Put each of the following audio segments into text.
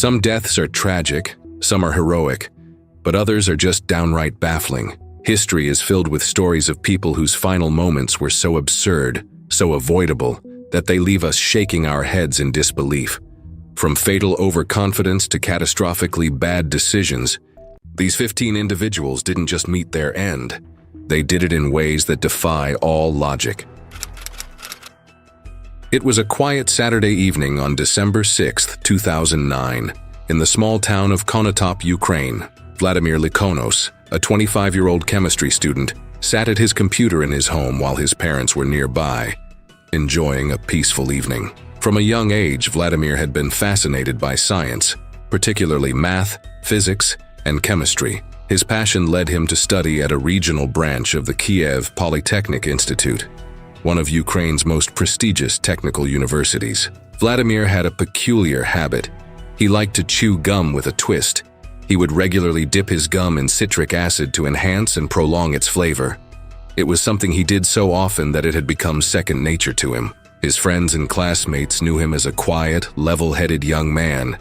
Some deaths are tragic, some are heroic, but others are just downright baffling. History is filled with stories of people whose final moments were so absurd, so avoidable, that they leave us shaking our heads in disbelief. From fatal overconfidence to catastrophically bad decisions, these 15 individuals didn't just meet their end. They did it in ways that defy all logic. It was a quiet Saturday evening on December 6, 2009. In the small town of Konotop, Ukraine, Vladimir Lakos, a 25-year-old chemistry student, sat at his computer in his home while his parents were nearby, enjoying a peaceful evening. From a young age, Vladimir had been fascinated by science, particularly math, physics, and chemistry. His passion led him to study at a regional branch of the Kiev Polytechnic Institute, one of Ukraine's most prestigious technical universities. Vladimir had a peculiar habit. He liked to chew gum with a twist. He would regularly dip his gum in citric acid to enhance and prolong its flavor. It was something he did so often that it had become second nature to him. His friends and classmates knew him as a quiet, level-headed young man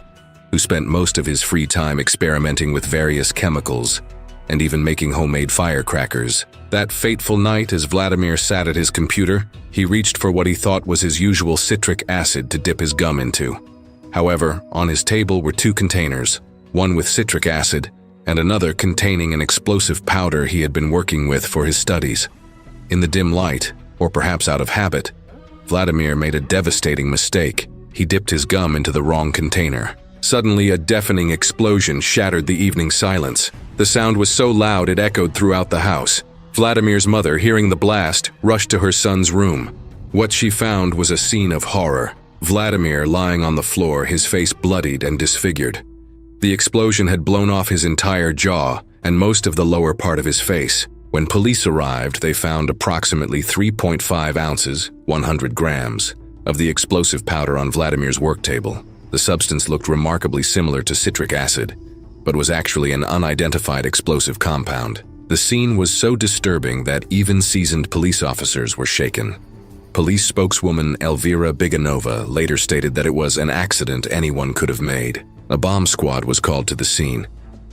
who spent most of his free time experimenting with various chemicals and even making homemade firecrackers. That fateful night, as Vladimir sat at his computer, he reached for what he thought was his usual citric acid to dip his gum into. However, on his table were two containers, one with citric acid and another containing an explosive powder he had been working with for his studies. In the dim light, or perhaps out of habit, Vladimir made a devastating mistake. He dipped his gum into the wrong container. Suddenly, a deafening explosion shattered the evening silence. The sound was so loud it echoed throughout the house. Vladimir's mother, hearing the blast, rushed to her son's room. What she found was a scene of horror. Vladimir lying on the floor, his face bloodied and disfigured. The explosion had blown off his entire jaw and most of the lower part of his face. When police arrived, they found approximately 3.5 ounces, 100 grams, of the explosive powder on Vladimir's work table. The substance looked remarkably similar to citric acid, but was actually an unidentified explosive compound. The scene was so disturbing that even seasoned police officers were shaken. Police spokeswoman Elvira Biganova later stated that it was an accident anyone could have made. A bomb squad was called to the scene,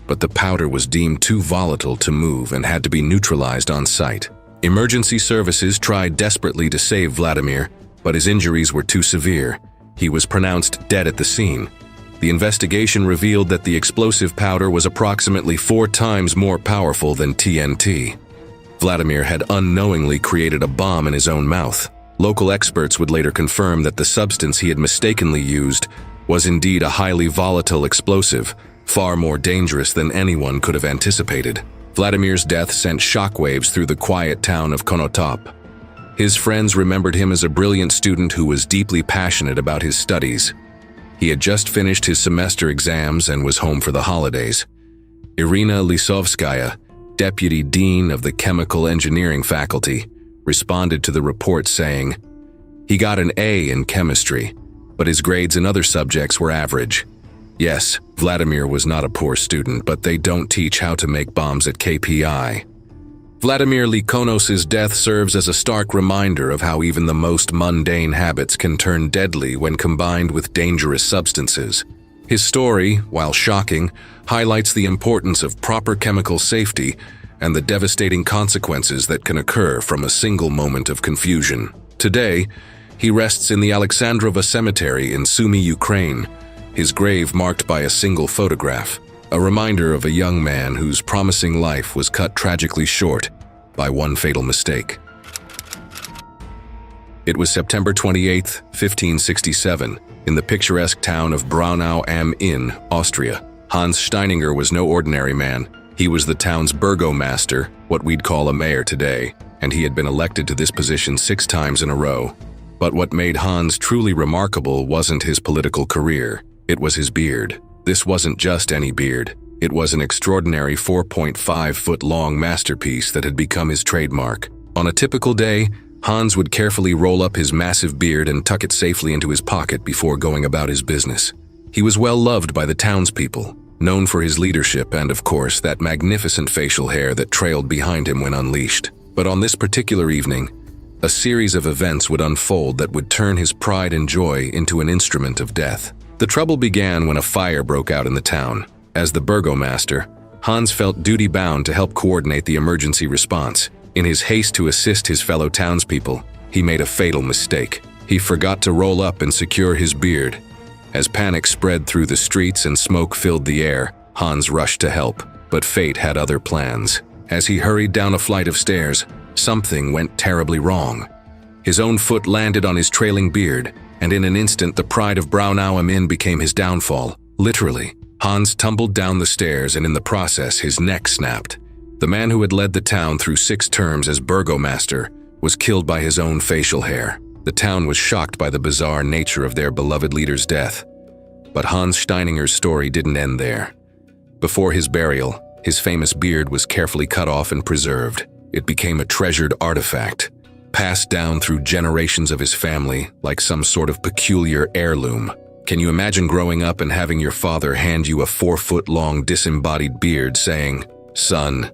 but the powder was deemed too volatile to move and had to be neutralized on site. Emergency services tried desperately to save Vladimir, but his injuries were too severe. He was pronounced dead at the scene. The investigation revealed that the explosive powder was approximately 4 times more powerful than TNT. Vladimir had unknowingly created a bomb in his own mouth. Local experts would later confirm that the substance he had mistakenly used was indeed a highly volatile explosive, far more dangerous than anyone could have anticipated. Vladimir's death sent shockwaves through the quiet town of Konotop. His friends remembered him as a brilliant student who was deeply passionate about his studies. He had just finished his semester exams and was home for the holidays. Irina Lisovskaya, deputy dean of the chemical engineering faculty, responded to the report saying, "He got an A in chemistry, but his grades in other subjects were average." Yes, Vladimir was not a poor student, but they don't teach how to make bombs at KPI. Vladimir Lakos's death serves as a stark reminder of how even the most mundane habits can turn deadly when combined with dangerous substances. His story, while shocking, highlights the importance of proper chemical safety and the devastating consequences that can occur from a single moment of confusion. Today, he rests in the Alexandrova Cemetery in Sumy, Ukraine, his grave marked by a single photograph, a reminder of a young man whose promising life was cut tragically short by one fatal mistake. It was September 28, 1567, in the picturesque town of Braunau am Inn, Austria. Hans Steininger was no ordinary man. He was the town's burgomaster, what we'd call a mayor today, and he had been elected to this position 6 times in a row. But what made Hans truly remarkable wasn't his political career, it was his beard. This wasn't just any beard. It was an extraordinary 4.5-foot-long masterpiece that had become his trademark. On a typical day, Hans would carefully roll up his massive beard and tuck it safely into his pocket before going about his business. He was well loved by the townspeople, known for his leadership and, of course, that magnificent facial hair that trailed behind him when unleashed. But on this particular evening, a series of events would unfold that would turn his pride and joy into an instrument of death. The trouble began when a fire broke out in the town. As the burgomaster, Hans felt duty-bound to help coordinate the emergency response. In his haste to assist his fellow townspeople, he made a fatal mistake. He forgot to roll up and secure his beard. As panic spread through the streets and smoke filled the air, Hans rushed to help, but fate had other plans. As he hurried down a flight of stairs, something went terribly wrong. His own foot landed on his trailing beard, and in an instant the pride of Braunau am Inn became his downfall. Literally, Hans tumbled down the stairs, and in the process his neck snapped. The man who had led the town through 6 terms as burgomaster was killed by his own facial hair. The town was shocked by the bizarre nature of their beloved leader's death. But Hans Steininger's story didn't end there. Before his burial, his famous beard was carefully cut off and preserved. It became a treasured artifact, passed down through generations of his family like some sort of peculiar heirloom. Can you imagine growing up and having your father hand you a 4-foot-long disembodied beard saying, "Son,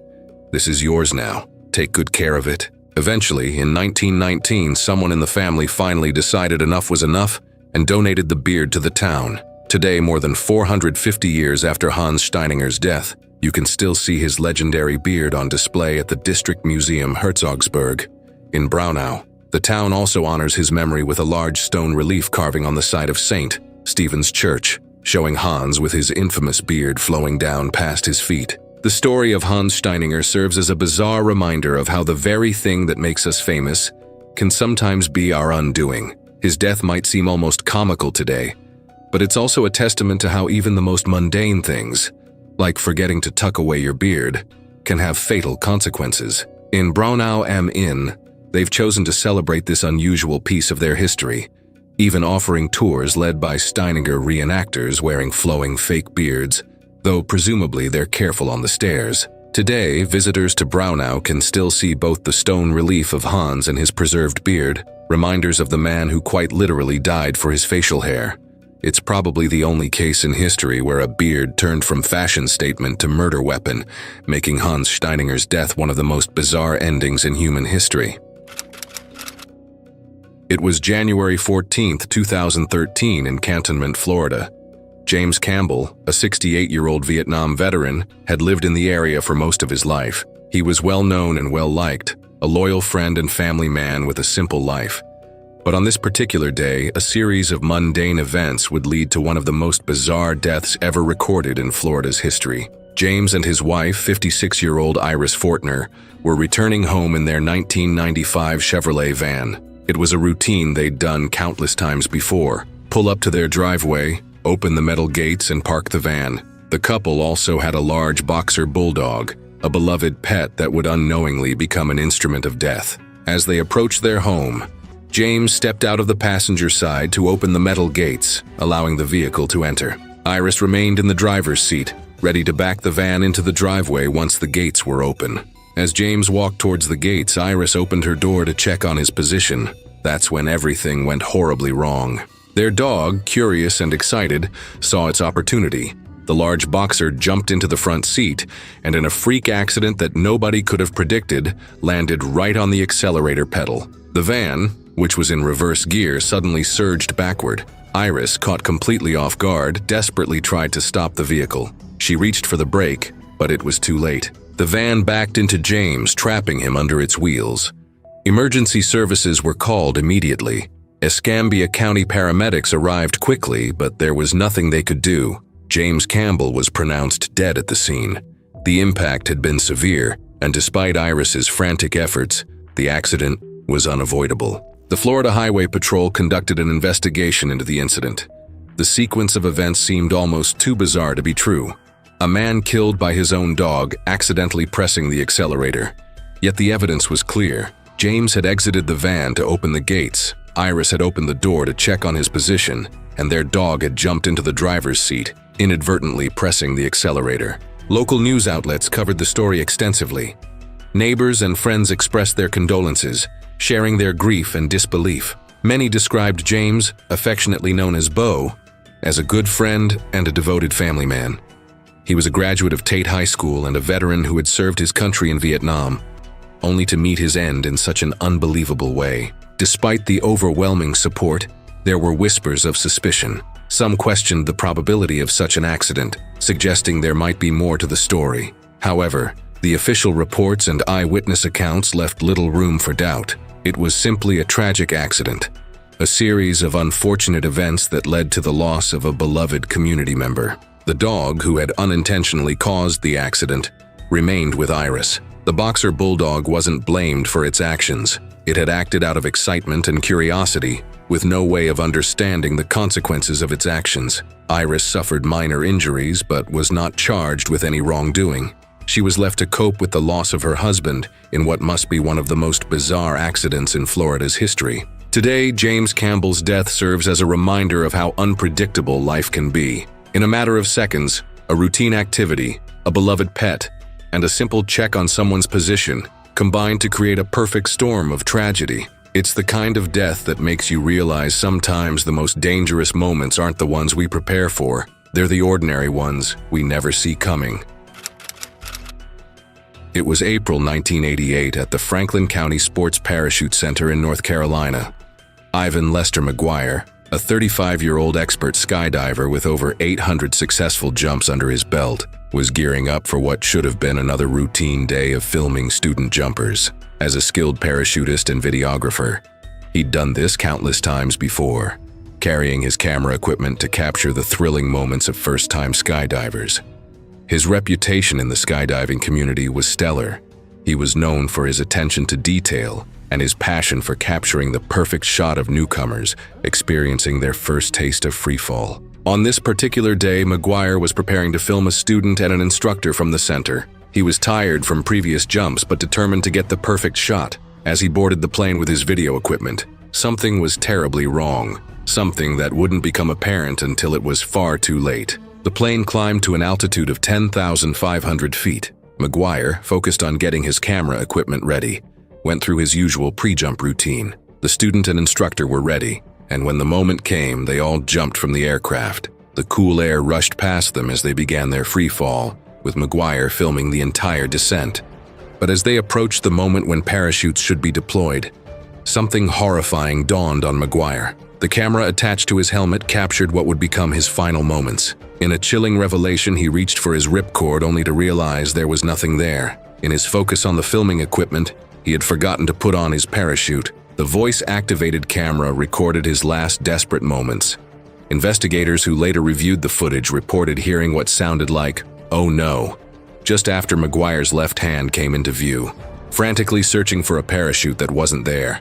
this is yours now. Take good care of it"? Eventually, in 1919, someone in the family finally decided enough was enough and donated the beard to the town. Today, more than 450 years after Hans Steininger's death, you can still see his legendary beard on display at the District Museum Herzogsburg. In Braunau, the town also honors his memory with a large stone relief carving on the site of St. Stephen's Church, showing Hans with his infamous beard flowing down past his feet. The story of Hans Steininger serves as a bizarre reminder of how the very thing that makes us famous can sometimes be our undoing. His death might seem almost comical today, but it's also a testament to how even the most mundane things, like forgetting to tuck away your beard, can have fatal consequences. In Braunau am Inn, they've chosen to celebrate this unusual piece of their history, even offering tours led by Steininger reenactors wearing flowing fake beards, though presumably they're careful on the stairs. Today, visitors to Braunau can still see both the stone relief of Hans and his preserved beard, reminders of the man who quite literally died for his facial hair. It's probably the only case in history where a beard turned from fashion statement to murder weapon, making Hans Steininger's death one of the most bizarre endings in human history. It was January 14, 2013 in Cantonment, Florida. James Campbell, a 68-year-old Vietnam veteran, had lived in the area for most of his life. He was well-known and well-liked, a loyal friend and family man with a simple life. But on this particular day, a series of mundane events would lead to one of the most bizarre deaths ever recorded in Florida's history. James and his wife, 56-year-old Iris Fortner, were returning home in their 1995 Chevrolet van. It was a routine they'd done countless times before. Pull up to their driveway, open the metal gates, and park the van. The couple also had a large boxer bulldog, a beloved pet that would unknowingly become an instrument of death. As they approached their home, James stepped out of the passenger side to open the metal gates, allowing the vehicle to enter. Iris remained in the driver's seat, ready to back the van into the driveway once the gates were open. As James walked towards the gates, Iris opened her door to check on his position. That's when everything went horribly wrong. Their dog, curious and excited, saw its opportunity. The large boxer jumped into the front seat, and in a freak accident that nobody could have predicted, landed right on the accelerator pedal. The van, which was in reverse gear, suddenly surged backward. Iris, caught completely off guard, desperately tried to stop the vehicle. She reached for the brake, but it was too late. The van backed into James, trapping him under its wheels. Emergency services were called immediately. Escambia County paramedics arrived quickly, but there was nothing they could do. James Campbell was pronounced dead at the scene. The impact had been severe, and despite Iris's frantic efforts, the accident was unavoidable. The Florida Highway Patrol conducted an investigation into the incident. The sequence of events seemed almost too bizarre to be true. A man killed by his own dog accidentally pressing the accelerator. Yet the evidence was clear. James had exited the van to open the gates. Iris had opened the door to check on his position, and their dog had jumped into the driver's seat, inadvertently pressing the accelerator. Local news outlets covered the story extensively. Neighbors and friends expressed their condolences, sharing their grief and disbelief. Many described James, affectionately known as Bo, as a good friend and a devoted family man. He was a graduate of Tate High School and a veteran who had served his country in Vietnam, only to meet his end in such an unbelievable way. Despite the overwhelming support, there were whispers of suspicion. Some questioned the probability of such an accident, suggesting there might be more to the story. However, the official reports and eyewitness accounts left little room for doubt. It was simply a tragic accident, a series of unfortunate events that led to the loss of a beloved community member. The dog, who had unintentionally caused the accident, remained with Iris. The boxer bulldog wasn't blamed for its actions. It had acted out of excitement and curiosity, with no way of understanding the consequences of its actions. Iris suffered minor injuries but was not charged with any wrongdoing. She was left to cope with the loss of her husband in what must be one of the most bizarre accidents in Florida's history. Today, James Campbell's death serves as a reminder of how unpredictable life can be. In a matter of seconds, a routine activity, a beloved pet, and a simple check on someone's position combine to create a perfect storm of tragedy. It's the kind of death that makes you realize sometimes the most dangerous moments aren't the ones we prepare for. They're the ordinary ones we never see coming. It was April 1988 at the Franklin County Sports Parachute Center in North Carolina. Ivan Lester Maguire, a 35-year-old expert skydiver with over 800 successful jumps under his belt, was gearing up for what should have been another routine day of filming student jumpers. As a skilled parachutist and videographer, he'd done this countless times before, carrying his camera equipment to capture the thrilling moments of first-time skydivers. His reputation in the skydiving community was stellar. He was known for his attention to detail and his passion for capturing the perfect shot of newcomers experiencing their first taste of freefall. On this particular day, Maguire was preparing to film a student and an instructor from the center. He was tired from previous jumps but determined to get the perfect shot. As he boarded the plane with his video equipment, something was terribly wrong, something that wouldn't become apparent until it was far too late. The plane climbed to an altitude of 10,500 feet. Maguire, focused on getting his camera equipment ready, went through his usual pre-jump routine. The student and instructor were ready, and when the moment came, they all jumped from the aircraft. The cool air rushed past them as they began their free fall, with Maguire filming the entire descent. But as they approached the moment when parachutes should be deployed, something horrifying dawned on Maguire. The camera attached to his helmet captured what would become his final moments. In a chilling revelation, he reached for his ripcord only to realize there was nothing there. In his focus on the filming equipment, he had forgotten to put on his parachute. The voice-activated camera recorded his last desperate moments. Investigators who later reviewed the footage reported hearing what sounded like, "Oh no," just after Maguire's left hand came into view, frantically searching for a parachute that wasn't there.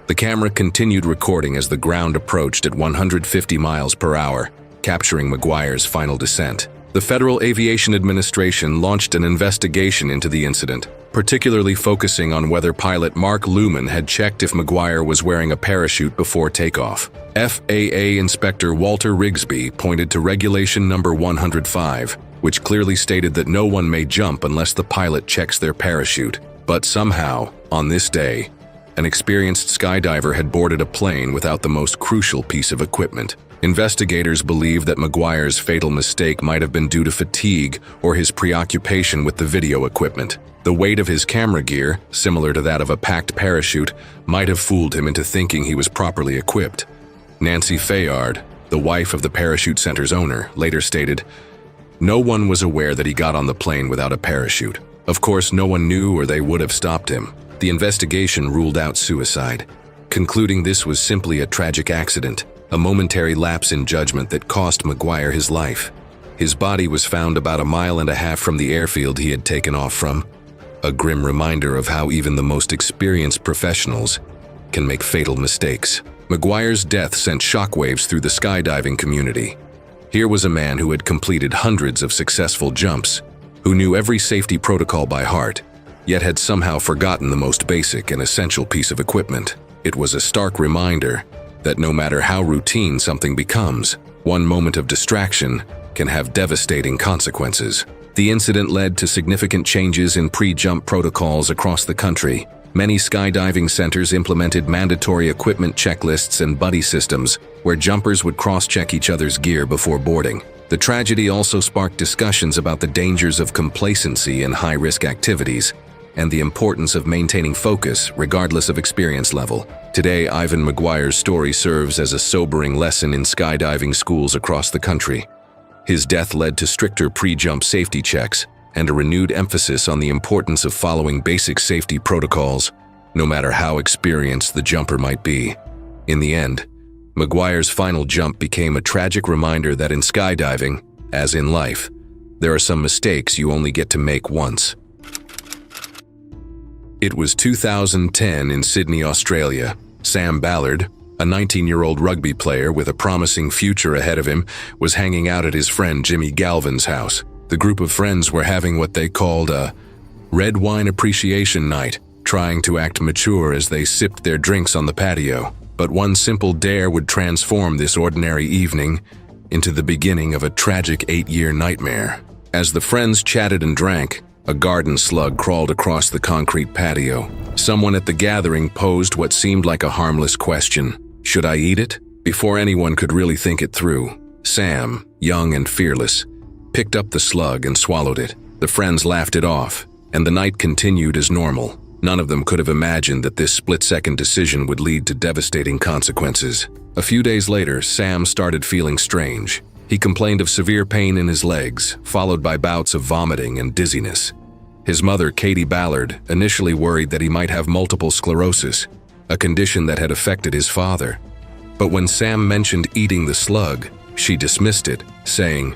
The camera continued recording as the ground approached at 150 miles per hour, capturing Maguire's final descent. The Federal Aviation Administration launched an investigation into the incident, particularly focusing on whether pilot Mark Luman had checked if Maguire was wearing a parachute before takeoff. FAA Inspector Walter Rigsby pointed to Regulation Number 105, which clearly stated that no one may jump unless the pilot checks their parachute. But somehow, on this day, an experienced skydiver had boarded a plane without the most crucial piece of equipment. Investigators believe that Maguire's fatal mistake might have been due to fatigue or his preoccupation with the video equipment. The weight of his camera gear, similar to that of a packed parachute, might have fooled him into thinking he was properly equipped. Nancy Fayard, the wife of the parachute center's owner, later stated, "No one was aware that he got on the plane without a parachute. Of course, no one knew or they would have stopped him." The investigation ruled out suicide, concluding this was simply a tragic accident, a momentary lapse in judgment that cost Maguire his life. His body was found about 1.5 miles from the airfield he had taken off from, a grim reminder of how even the most experienced professionals can make fatal mistakes. Maguire's death sent shockwaves through the skydiving community. Here was a man who had completed hundreds of successful jumps, who knew every safety protocol by heart, yet had somehow forgotten the most basic and essential piece of equipment. It was a stark reminder that no matter how routine something becomes, one moment of distraction can have devastating consequences. The incident led to significant changes in pre-jump protocols across the country. Many skydiving centers implemented mandatory equipment checklists and buddy systems where jumpers would cross-check each other's gear before boarding. The tragedy also sparked discussions about the dangers of complacency in high-risk activities. and the importance of maintaining focus regardless of experience level. Today, Ivan Maguire's story serves as a sobering lesson in skydiving schools across the country. His death led to stricter pre-jump safety checks and a renewed emphasis on the importance of following basic safety protocols, no matter how experienced the jumper might be. In the end, Maguire's final jump became a tragic reminder that in skydiving, as in life, there are some mistakes you only get to make once. It was 2010 in Sydney, Australia. Sam Ballard, a 19-year-old rugby player with a promising future ahead of him, was hanging out at his friend Jimmy Galvin's house. The group of friends were having what they called a red wine appreciation night, trying to act mature as they sipped their drinks on the patio. But one simple dare would transform this ordinary evening into the beginning of a tragic 8-year nightmare. As the friends chatted and drank, a garden slug crawled across the concrete patio. Someone at the gathering posed what seemed like a harmless question. Should I eat it? Before anyone could really think it through, Sam, young and fearless, picked up the slug and swallowed it. The friends laughed it off, and the night continued as normal. None of them could have imagined that this split-second decision would lead to devastating consequences. A few days later, Sam started feeling strange. He complained of severe pain in his legs, followed by bouts of vomiting and dizziness. His mother, Katie Ballard, initially worried that he might have multiple sclerosis, a condition that had affected his father. But when Sam mentioned eating the slug, she dismissed it, saying,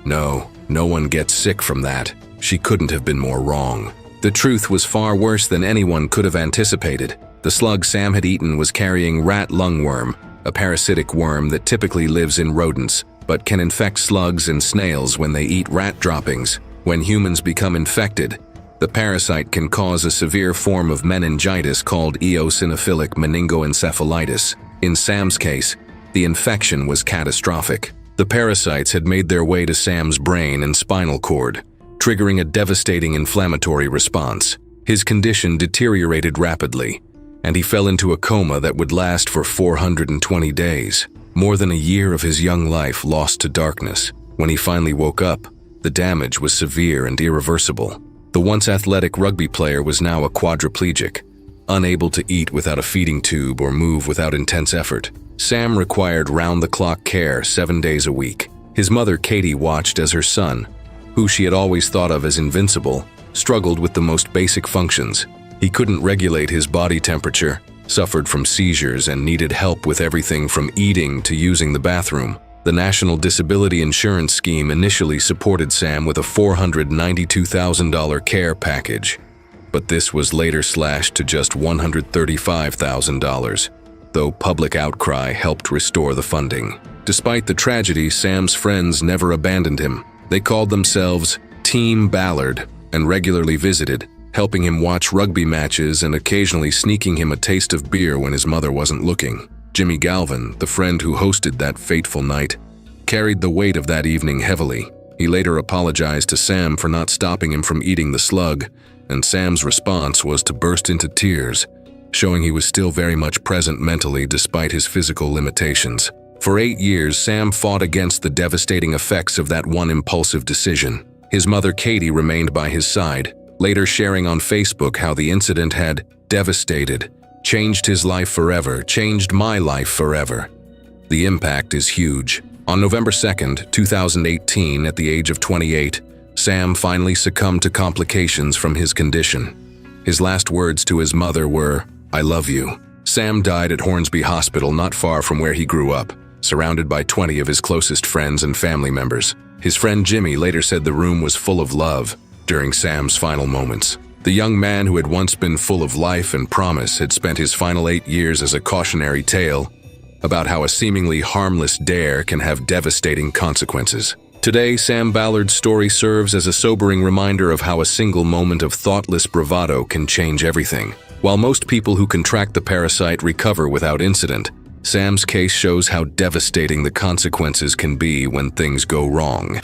"No one gets sick from that." She couldn't have been more wrong. The truth was far worse than anyone could have anticipated. The slug Sam had eaten was carrying rat lungworm, a parasitic worm that typically lives in rodents, but can infect slugs and snails when they eat rat droppings. When humans become infected, the parasite can cause a severe form of meningitis called eosinophilic meningoencephalitis. In Sam's case, the infection was catastrophic. The parasites had made their way to Sam's brain and spinal cord, triggering a devastating inflammatory response. His condition deteriorated rapidly, and he fell into a coma that would last for 420 days. More than a year of his young life lost to darkness. When he finally woke up, the damage was severe and irreversible. The once athletic rugby player was now a quadriplegic, unable to eat without a feeding tube or move without intense effort. Sam required round-the-clock care 7 days a week. His mother, Katie, watched as her son, who she had always thought of as invincible, struggled with the most basic functions. He couldn't regulate his body temperature, suffered from seizures, and needed help with everything from eating to using the bathroom. The National Disability Insurance Scheme initially supported Sam with a $492,000 care package, but this was later slashed to just $135,000, though public outcry helped restore the funding. Despite the tragedy, Sam's friends never abandoned him. They called themselves Team Ballard and regularly visited, helping him watch rugby matches and occasionally sneaking him a taste of beer when his mother wasn't looking. Jimmy Galvin, the friend who hosted that fateful night, carried the weight of that evening heavily. He later apologized to Sam for not stopping him from eating the slug, and Sam's response was to burst into tears, showing he was still very much present mentally despite his physical limitations. For 8 years, Sam fought against the devastating effects of that one impulsive decision. His mother, Katie, remained by his side, later sharing on Facebook how the incident had changed his life forever, changed my life forever. The impact is huge. On November 2nd, 2018, at the age of 28, Sam finally succumbed to complications from his condition. His last words to his mother were, "I love you." Sam died at Hornsby Hospital, not far from where he grew up, surrounded by 20 of his closest friends and family members. His friend Jimmy later said the room was full of love during Sam's final moments. The young man who had once been full of life and promise had spent his final 8 years as a cautionary tale about how a seemingly harmless dare can have devastating consequences. Today, Sam Ballard's story serves as a sobering reminder of how a single moment of thoughtless bravado can change everything. While most people who contract the parasite recover without incident, Sam's case shows how devastating the consequences can be when things go wrong.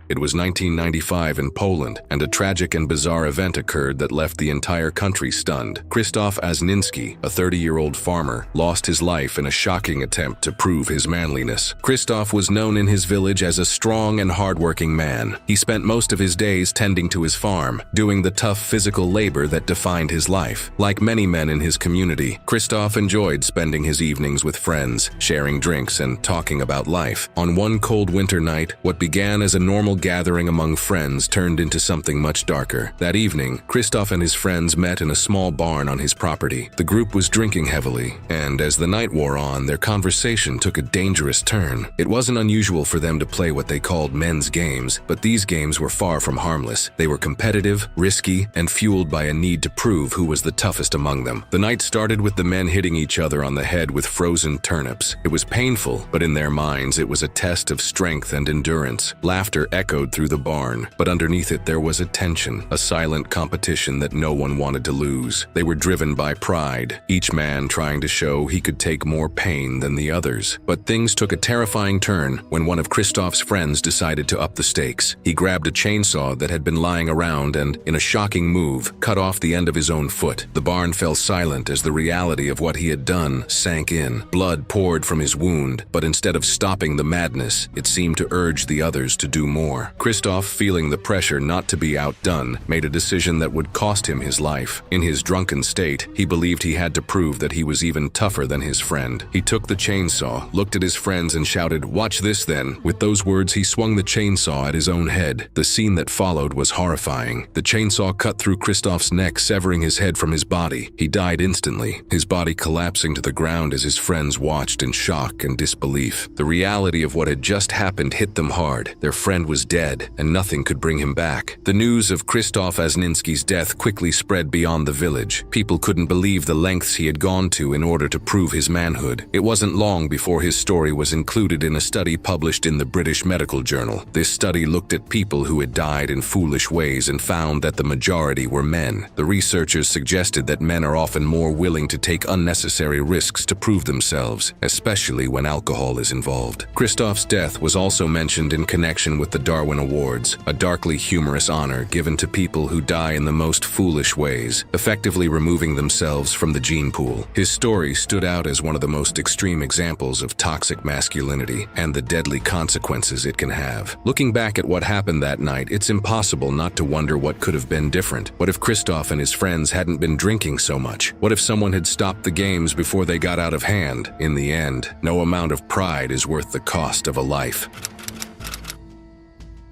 It was 1995 in Poland, and a tragic and bizarre event occurred that left the entire country stunned. Kristoff Azninsky, a 30-year-old farmer, lost his life in a shocking attempt to prove his manliness. Kristoff was known in his village as a strong and hardworking man. He spent most of his days tending to his farm, doing the tough physical labor that defined his life. Like many men in his community, Kristoff enjoyed spending his evenings with friends, sharing drinks and talking about life. On one cold winter night, what began as a normal gathering among friends turned into something much darker. That evening, Kristoff and his friends met in a small barn on his property. The group was drinking heavily, and as the night wore on, their conversation took a dangerous turn. It wasn't unusual for them to play what they called men's games, but these games were far from harmless. They were competitive, risky, and fueled by a need to prove who was the toughest among them. The night started with the men hitting each other on the head with frozen turnips. It was painful, but in their minds it was a test of strength and endurance. Laughter echoed through the barn, but underneath it there was a tension, a silent competition that no one wanted to lose. They were driven by pride, each man trying to show he could take more pain than the others. But things took a terrifying turn when one of Kristoff's friends decided to up the stakes. He grabbed a chainsaw that had been lying around and, in a shocking move, cut off the end of his own foot. The barn fell silent as the reality of what he had done sank in. Blood poured from his wound, but instead of stopping the madness, it seemed to urge the others to do more. Kristoff, feeling the pressure not to be outdone, made a decision that would cost him his life. In his drunken state, he believed he had to prove that he was even tougher than his friend. He took the chainsaw, looked at his friends and shouted, "Watch this then." With those words, he swung the chainsaw at his own head. The scene that followed was horrifying. The chainsaw cut through Kristoff's neck, severing his head from his body. He died instantly, his body collapsing to the ground as his friends watched in shock and disbelief. The reality of what had just happened hit them hard. Their friend was dead, and nothing could bring him back. The news of Kristoff Azninsky's death quickly spread beyond the village. People couldn't believe the lengths he had gone to in order to prove his manhood. It wasn't long before his story was included in a study published in the British Medical Journal. This study looked at people who had died in foolish ways and found that the majority were men. The researchers suggested that men are often more willing to take unnecessary risks to prove themselves, especially when alcohol is involved. Kristoff's death was also mentioned in connection with the Darwin Awards, a darkly humorous honor given to people who die in the most foolish ways, effectively removing themselves from the gene pool. His story stood out as one of the most extreme examples of toxic masculinity and the deadly consequences it can have. Looking back at what happened that night, it's impossible not to wonder what could have been different. What if Kristoff and his friends hadn't been drinking so much? What if someone had stopped the games before they got out of hand? In the end, no amount of pride is worth the cost of a life.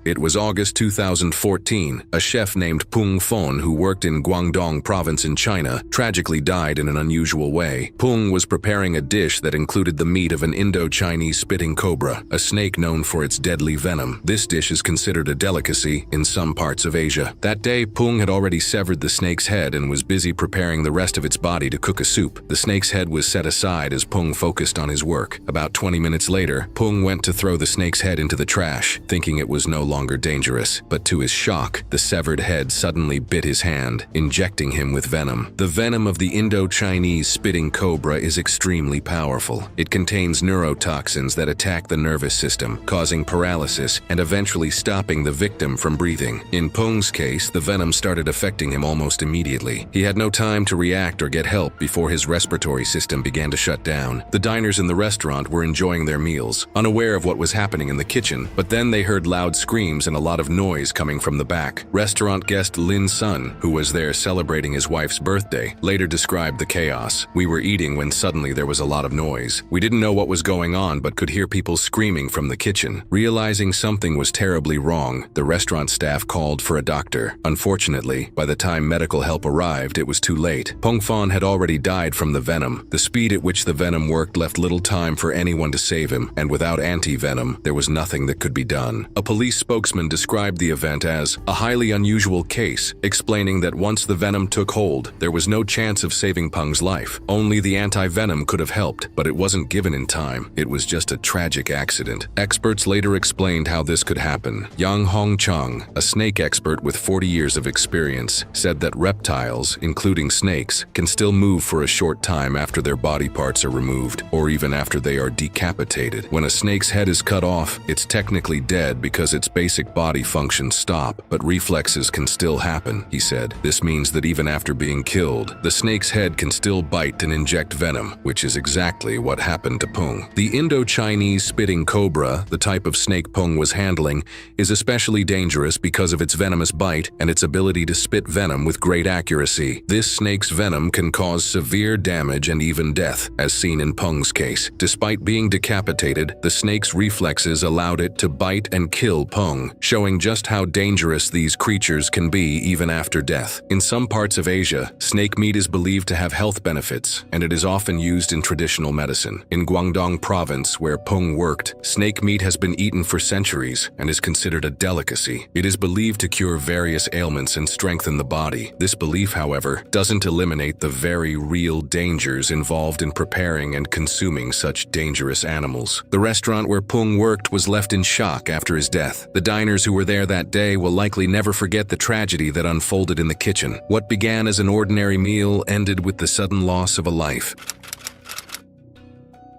It was August 2014. A chef named Pong Fon, who worked in Guangdong province in China, tragically died in an unusual way. Pong was preparing a dish that included the meat of an Indo-Chinese spitting cobra, a snake known for its deadly venom. This dish is considered a delicacy in some parts of Asia. That day, Pong had already severed the snake's head and was busy preparing the rest of its body to cook a soup. The snake's head was set aside as Pong focused on his work. About 20 minutes later, Pong went to throw the snake's head into the trash, thinking it was no longer dangerous. But to his shock, the severed head suddenly bit his hand, injecting him with venom. The venom of the Indo-Chinese spitting cobra is extremely powerful. It contains neurotoxins that attack the nervous system, causing paralysis and eventually stopping the victim from breathing. In Pong's case, the venom started affecting him almost immediately. He had no time to react or get help before his respiratory system began to shut down. The diners in the restaurant were enjoying their meals, unaware of what was happening in the kitchen, but then they heard loud screams and a lot of noise coming from the back. Restaurant guest Lin's son, who was there celebrating his wife's birthday, later described the chaos. "We were eating when suddenly there was a lot of noise. We didn't know what was going on but could hear people screaming from the kitchen." Realizing something was terribly wrong, the restaurant staff called for a doctor. Unfortunately, by the time medical help arrived, it was too late. Pong Fon had already died from the venom. The speed at which the venom worked left little time for anyone to save him, and without anti-venom, there was nothing that could be done. A police spokesman described the event as a highly unusual case, explaining that once the venom took hold, there was no chance of saving Peng's life. Only the anti-venom could have helped, but it wasn't given in time. It was just a tragic accident. Experts later explained how this could happen. Yang Hongchang, a snake expert with 40 years of experience, said that reptiles, including snakes, can still move for a short time after their body parts are removed, or even after they are decapitated. When a snake's head is cut off, it's technically dead because it's basic body functions stop, but reflexes can still happen, he said. This means that even after being killed, the snake's head can still bite and inject venom, which is exactly what happened to Pong. The Indo-Chinese spitting cobra, the type of snake Pong was handling, is especially dangerous because of its venomous bite and its ability to spit venom with great accuracy. This snake's venom can cause severe damage and even death, as seen in Pong's case. Despite being decapitated, the snake's reflexes allowed it to bite and kill Pong, showing just how dangerous these creatures can be even after death. In some parts of Asia, snake meat is believed to have health benefits, and it is often used in traditional medicine. In Guangdong province, where Pong worked, snake meat has been eaten for centuries and is considered a delicacy. It is believed to cure various ailments and strengthen the body. This belief, however, doesn't eliminate the very real dangers involved in preparing and consuming such dangerous animals. The restaurant where Pong worked was left in shock after his death. The diners who were there that day will likely never forget the tragedy that unfolded in the kitchen. What began as an ordinary meal ended with the sudden loss of a life.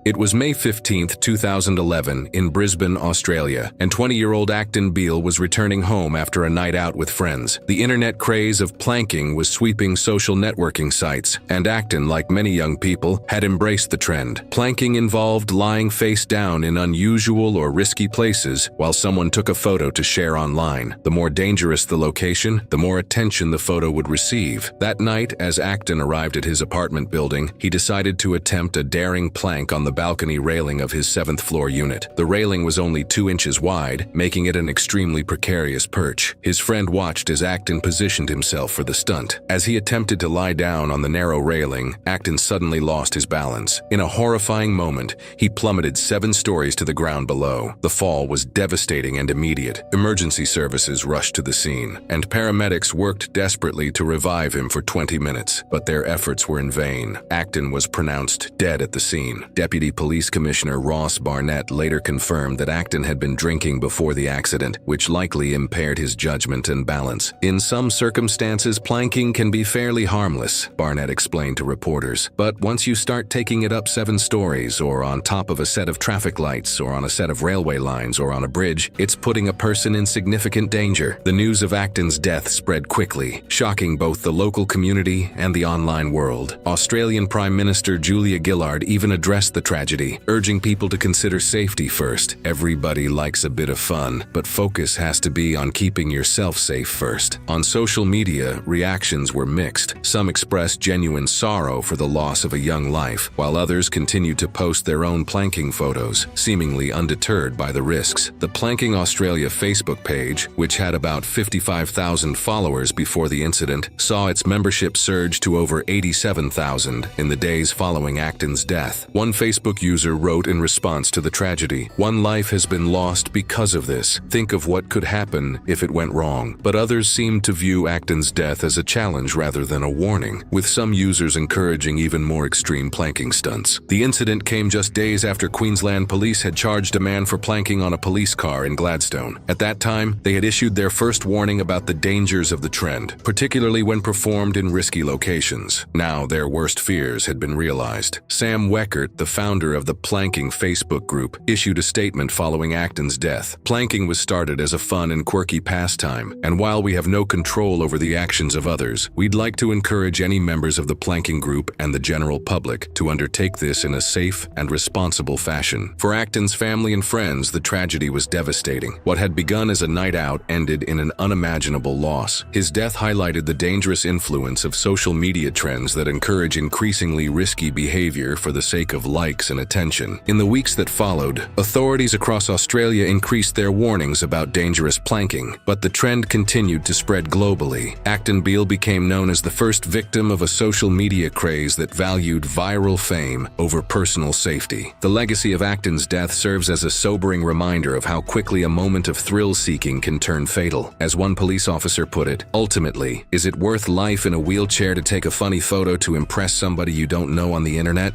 It was May 15, 2011, in Brisbane, Australia, and 20-year-old Acton Beale was returning home after a night out with friends. The internet craze of planking was sweeping social networking sites, and Acton, like many young people, had embraced the trend. Planking involved lying face down in unusual or risky places while someone took a photo to share online. The more dangerous the location, the more attention the photo would receive. That night, as Acton arrived at his apartment building, he decided to attempt a daring plank on the balcony railing of his 7th floor unit. The railing was only 2 inches wide, making it an extremely precarious perch. His friend watched as Acton positioned himself for the stunt. As he attempted to lie down on the narrow railing, Acton suddenly lost his balance. In a horrifying moment, he plummeted 7 stories to the ground below. The fall was devastating and immediate. Emergency services rushed to the scene, and paramedics worked desperately to revive him for 20 minutes, but their efforts were in vain. Acton was pronounced dead at the scene. Deputy Police Commissioner Ross Barnett later confirmed that Acton had been drinking before the accident, which likely impaired his judgment and balance. In some circumstances, planking can be fairly harmless, Barnett explained to reporters. But once you start taking it up 7 stories, or on top of a set of traffic lights, or on a set of railway lines, or on a bridge, it's putting a person in significant danger. The news of Acton's death spread quickly, shocking both the local community and the online world. Australian Prime Minister Julia Gillard even addressed the tragedy, urging people to consider safety first. Everybody likes a bit of fun, but focus has to be on keeping yourself safe first. On social media, reactions were mixed. Some expressed genuine sorrow for the loss of a young life, while others continued to post their own planking photos, seemingly undeterred by the risks. The Planking Australia Facebook page, which had about 55,000 followers before the incident, saw its membership surge to over 87,000 in the days following Acton's death. One Facebook user wrote in response to the tragedy, "One life has been lost because of this. Think of what could happen if it went wrong." But others seemed to view Acton's death as a challenge rather than a warning, with some users encouraging even more extreme planking stunts. The incident came just days after Queensland Police had charged a man for planking on a police car in Gladstone. At that time, they had issued their first warning about the dangers of the trend, particularly when performed in risky locations. Now their worst fears had been realized. Sam Weckert, the founder of the Planking Facebook group, issued a statement following Acton's death. "Planking was started as a fun and quirky pastime, and while we have no control over the actions of others, we'd like to encourage any members of the planking group and the general public to undertake this in a safe and responsible fashion." For Acton's family and friends, the tragedy was devastating. What had begun as a night out ended in an unimaginable loss. His death highlighted the dangerous influence of social media trends that encourage increasingly risky behavior for the sake of likes and attention. In the weeks that followed, authorities across Australia increased their warnings about dangerous planking, but the trend continued to spread globally. Acton Beale became known as the first victim of a social media craze that valued viral fame over personal safety. The legacy of Acton's death serves as a sobering reminder of how quickly a moment of thrill-seeking can turn fatal. As one police officer put it, "Ultimately, is it worth life in a wheelchair to take a funny photo to impress somebody you don't know on the internet?"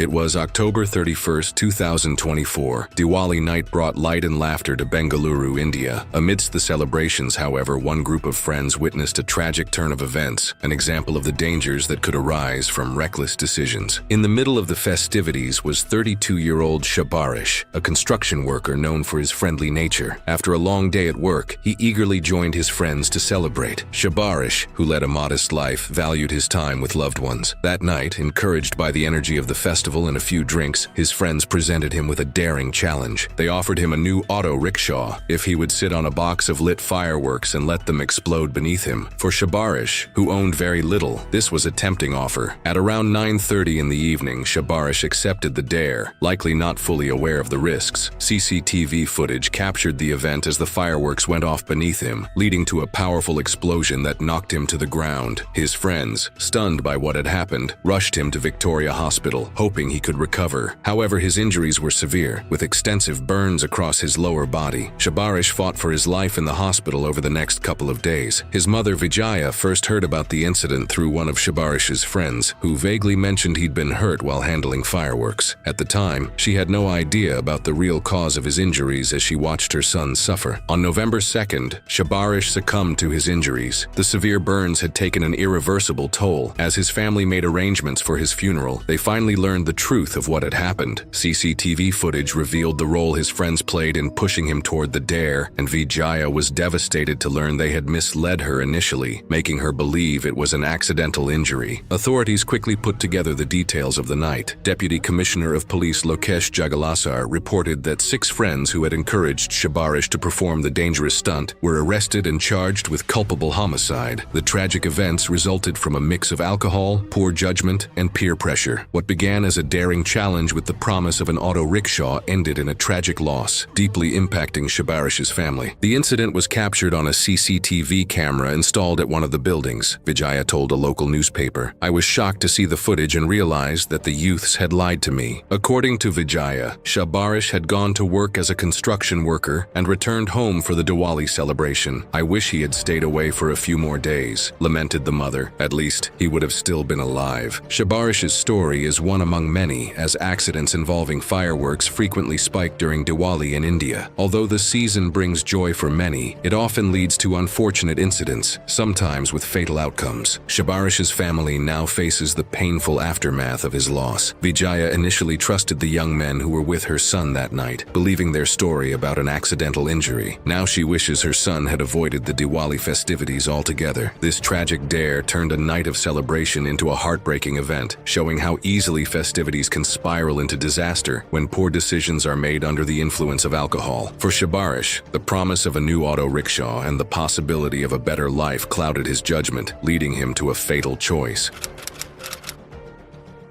It was October 31st, 2024. Diwali night brought light and laughter to Bengaluru, India. Amidst the celebrations, however, one group of friends witnessed a tragic turn of events, an example of the dangers that could arise from reckless decisions. In the middle of the festivities was 32-year-old Shabarish, a construction worker known for his friendly nature. After a long day at work, he eagerly joined his friends to celebrate. Shabarish, who led a modest life, valued his time with loved ones. That night, encouraged by the energy of the festival and a few drinks, his friends presented him with a daring challenge. They offered him a new auto rickshaw if he would sit on a box of lit fireworks and let them explode beneath him. For Shabarish, who owned very little, this was a tempting offer. At around 9:30 in the evening, Shabarish accepted the dare, likely not fully aware of the risks. CCTV footage captured the event as the fireworks went off beneath him, leading to a powerful explosion that knocked him to the ground. His friends, stunned by what had happened, rushed him to Victoria Hospital, hoping he could recover. However, his injuries were severe, with extensive burns across his lower body. Shabarish fought for his life in the hospital over the next couple of days. His mother, Vijaya, first heard about the incident through one of Shabarish's friends, who vaguely mentioned he'd been hurt while handling fireworks. At the time, she had no idea about the real cause of his injuries as she watched her son suffer. On November 2nd, Shabarish succumbed to his injuries. The severe burns had taken an irreversible toll. As his family made arrangements for his funeral, they finally learned the truth of what had happened. CCTV footage revealed the role his friends played in pushing him toward the dare, and Vijaya was devastated to learn they had misled her initially, making her believe it was an accidental injury. Authorities quickly put together the details of the night. Deputy Commissioner of Police Lokesh Jagalasar reported that 6 friends who had encouraged Shabarish to perform the dangerous stunt were arrested and charged with culpable homicide. The tragic events resulted from a mix of alcohol, poor judgment, and peer pressure. What began as a daring challenge with the promise of an auto rickshaw ended in a tragic loss, deeply impacting Shabarish's family. The incident was captured on a CCTV camera installed at one of the buildings. Vijaya told a local newspaper, "I was shocked to see the footage and realized that the youths had lied to me." According to Vijaya, Shabarish had gone to work as a construction worker and returned home for the Diwali celebration. "I wish he had stayed away for a few more days," lamented the mother. "At least he would have still been alive." Shabarish's story is one among many, as accidents involving fireworks frequently spike during Diwali in India. Although the season brings joy for many, it often leads to unfortunate incidents, sometimes with fatal outcomes. Shabarish's family now faces the painful aftermath of his loss. Vijaya initially trusted the young men who were with her son that night, believing their story about an accidental injury. Now she wishes her son had avoided the Diwali festivities altogether. This tragic dare turned a night of celebration into a heartbreaking event, showing how easily festivities can spiral into disaster when poor decisions are made under the influence of alcohol. For Shabarish, the promise of a new auto rickshaw and the possibility of a better life clouded his judgment, leading him to a fatal choice.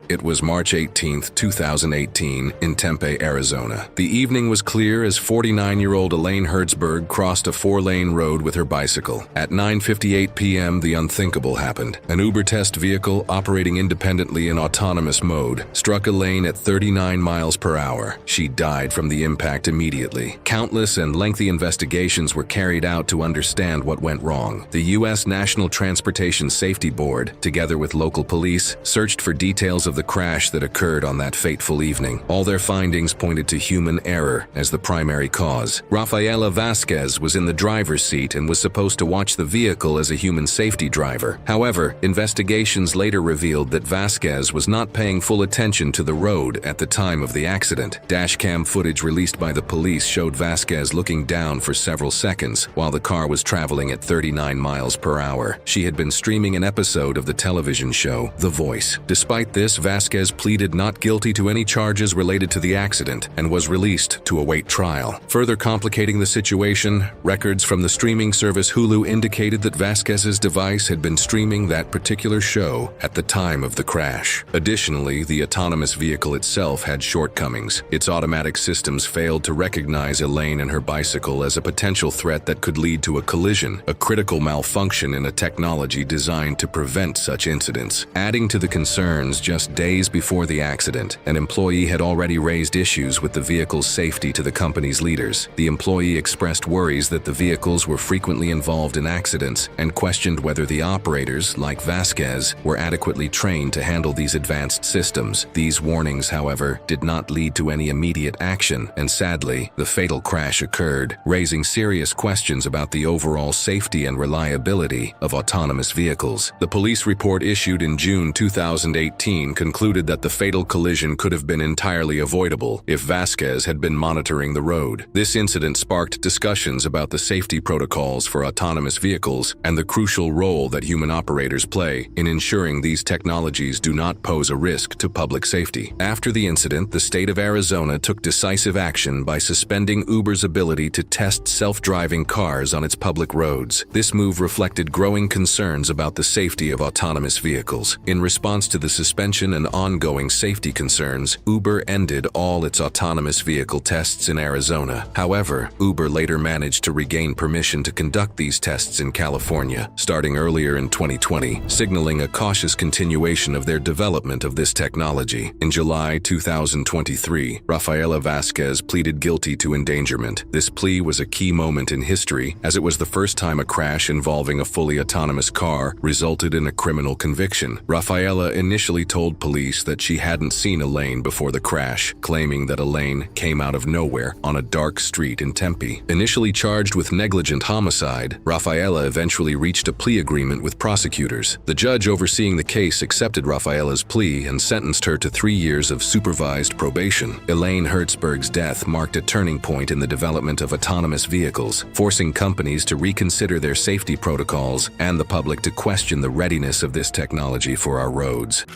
It was March 18, 2018, in Tempe, Arizona. The evening was clear as 49-year-old Elaine Hertzberg crossed a 4-lane road with her bicycle. At 9:58 p.m., the unthinkable happened. An Uber test vehicle operating independently in autonomous mode struck Elaine at 39 miles per hour. She died from the impact immediately. Countless and lengthy investigations were carried out to understand what went wrong. The U.S. National Transportation Safety Board, together with local police, searched for details of the crash that occurred on that fateful evening. All their findings pointed to human error as the primary cause. Rafaela Vasquez was in the driver's seat and was supposed to watch the vehicle as a human safety driver. However, investigations later revealed that Vasquez was not paying full attention to the road at the time of the accident. Dashcam footage released by the police showed Vasquez looking down for several seconds while the car was traveling at 39 miles per hour. She had been streaming an episode of the television show, The Voice. Despite this, Vasquez pleaded not guilty to any charges related to the accident and was released to await trial. Further complicating the situation, records from the streaming service Hulu indicated that Vasquez's device had been streaming that particular show at the time of the crash. Additionally, the autonomous vehicle itself had shortcomings. Its automatic systems failed to recognize Elaine and her bicycle as a potential threat that could lead to a collision, a critical malfunction in a technology designed to prevent such incidents. Adding to the concerns, just Just days before the accident, an employee had already raised issues with the vehicle's safety to the company's leaders. The employee expressed worries that the vehicles were frequently involved in accidents and questioned whether the operators, like Vasquez, were adequately trained to handle these advanced systems. These warnings, however, did not lead to any immediate action, and sadly, the fatal crash occurred, raising serious questions about the overall safety and reliability of autonomous vehicles. The police report issued in June 2018 concluded that the fatal collision could have been entirely avoidable if Vasquez had been monitoring the road. This incident sparked discussions about the safety protocols for autonomous vehicles and the crucial role that human operators play in ensuring these technologies do not pose a risk to public safety. After the incident, the state of Arizona took decisive action by suspending Uber's ability to test self-driving cars on its public roads. This move reflected growing concerns about the safety of autonomous vehicles. In response to the suspension and ongoing safety concerns, Uber ended all its autonomous vehicle tests in Arizona. However, Uber later managed to regain permission to conduct these tests in California, starting earlier in 2020, signaling a cautious continuation of their development of this technology. In July 2023, Rafaela Vasquez pleaded guilty to endangerment. This plea was a key moment in history, as it was the first time a crash involving a fully autonomous car resulted in a criminal conviction. Rafaela initially told police that she hadn't seen Elaine before the crash, claiming that Elaine came out of nowhere on a dark street in Tempe. Initially charged with negligent homicide, Rafaela eventually reached a plea agreement with prosecutors. The judge overseeing the case accepted Rafaela's plea and sentenced her to 3 years of supervised probation. Elaine Hertzberg's death marked a turning point in the development of autonomous vehicles, forcing companies to reconsider their safety protocols and the public to question the readiness of this technology for our roads.